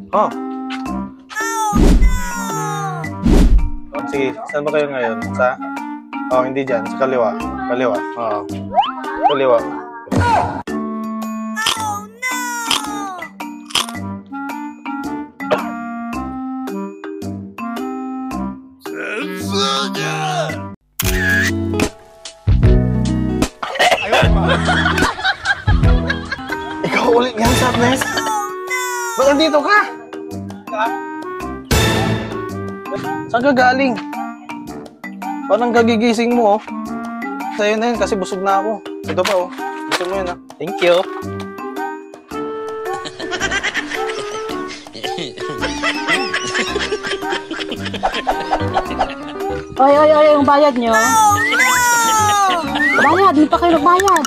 Oh. Oh, sige, saan ba kayo ngayon? Sa? Oh, hindi dyan. Sa kaliwa. Kaliwa. Oo. Kaliwa. Ikaw ulit yan, Sadness? Ba't nandito ka? Saan ka galing? Parang kagigising mo, oh. Sa'yo na yun kasi busog na ako. Ito pa, oh. Gusto mo yun, ah. Thank you. Oy, yung bayad nyo. Bayad, hindi pa kayo nagbayad.